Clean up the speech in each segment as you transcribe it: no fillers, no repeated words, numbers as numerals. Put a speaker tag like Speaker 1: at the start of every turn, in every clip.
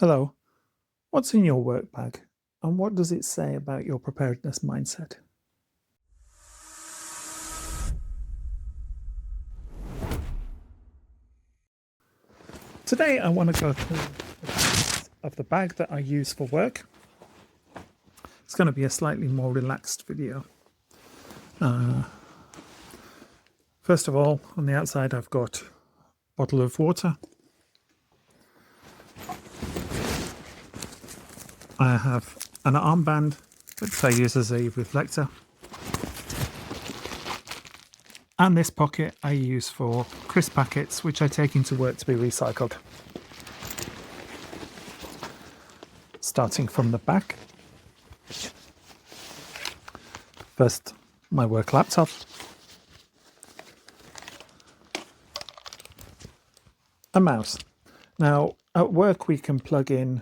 Speaker 1: Hello, what's in your work bag and what does it say about your preparedness mindset? Today I want to go through the parts of the bag that I use for work. It's going to be a slightly more relaxed video. First of all, on the outside I've got a bottle of water. I have an armband which I use as a reflector. And this pocket I use for crisp packets, which I take into work to be recycled. Starting from the back. First, my work laptop. A mouse. Now, at work we can plug in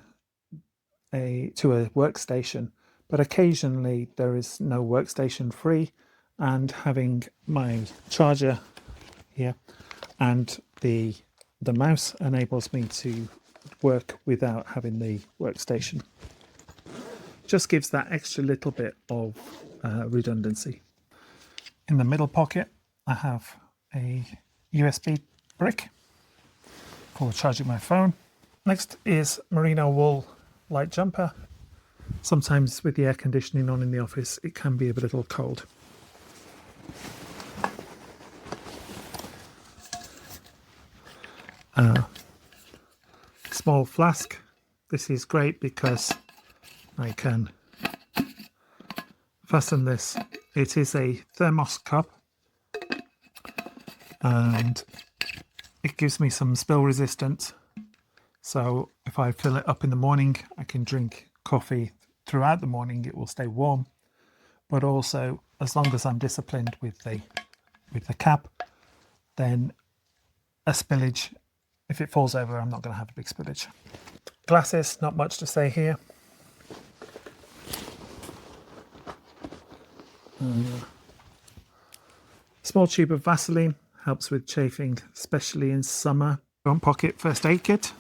Speaker 1: to a workstation, but occasionally there is no workstation free, and having my charger here and the mouse enables me to work without having the workstation. Just gives that extra little bit of redundancy. In the middle pocket I have a USB brick for charging my phone. Next is merino wool light jumper. Sometimes with the air conditioning on in the office it can be a little cold. Small flask. This is great because I can fasten this. It is a thermos cup and it gives me some spill resistance. So if I fill it up in the morning, I can drink coffee throughout the morning. It will stay warm, but also as long as I'm disciplined with the cap, then a spillage, if it falls over, I'm not going to have a big spillage. Glasses, not much to say here. Small tube of Vaseline, helps with chafing, especially in summer. Front pocket first aid kit.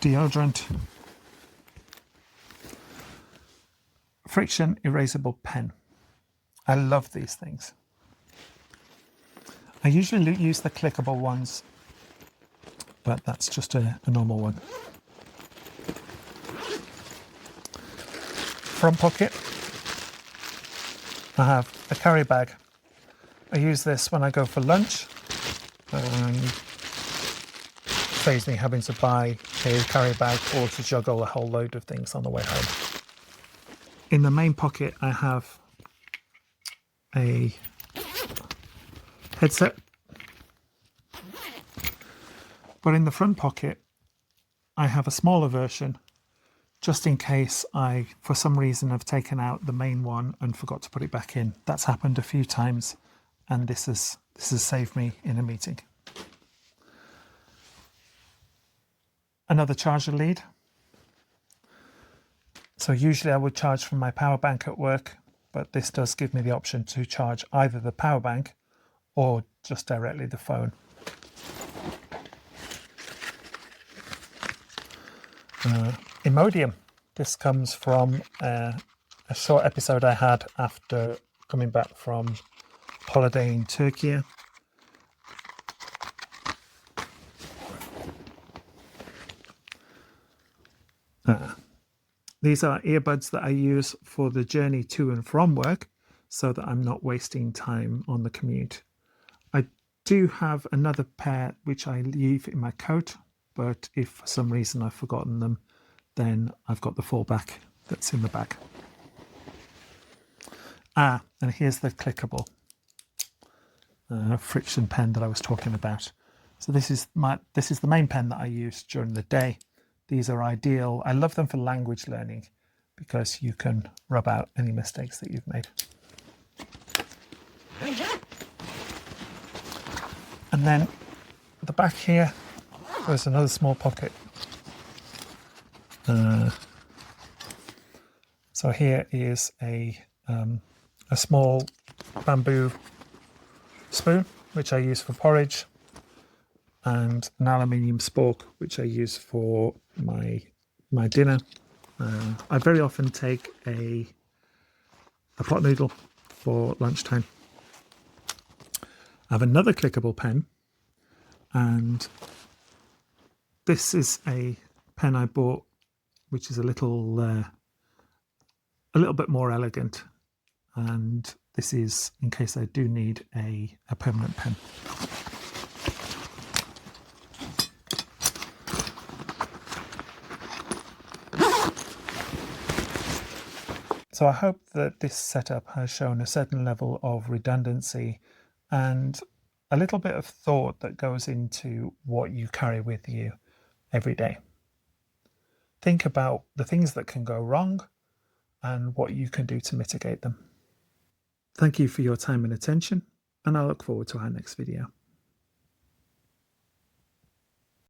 Speaker 1: Deodorant. Frixion erasable pen. I love these things. I usually use the clickable ones, but that's just a normal one. Front pocket. I have a carry bag. I use this when I go for lunch. Saves me having to buy a carry bag or to juggle a whole load of things on the way home. In the main pocket I have a headset, but in the front pocket I have a smaller version just in case I for some reason have taken out the main one and forgot to put it back in. That's happened a few times and this has saved me in a meeting. Another charger lead. So usually I would charge from my power bank at work, but this does give me the option to charge either the power bank or just directly the phone. Imodium. This comes from a short episode I had after coming back from holiday in Turkey. These are earbuds that I use for the journey to and from work so that I'm not wasting time on the commute. I do have another pair which I leave in my coat, but if for some reason I've forgotten them, then I've got the fallback that's in the bag. And here's the clickable Frixion pen that I was talking about. So this is the main pen that I use during the day. These are ideal. I love them for language learning because you can rub out any mistakes that you've made. And then at the back here, there's another small pocket. So here is a small bamboo spoon, which I use for porridge, and an aluminium spork, which I use for my dinner. I very often take a pot noodle for lunchtime. I have another clickable pen, and this is a pen I bought, which is a little bit more elegant, and this is in case I do need a permanent pen. So I hope that this setup has shown a certain level of redundancy and a little bit of thought that goes into what you carry with you every day. Think about the things that can go wrong and what you can do to mitigate them. Thank you for your time and attention, and I look forward to our next video.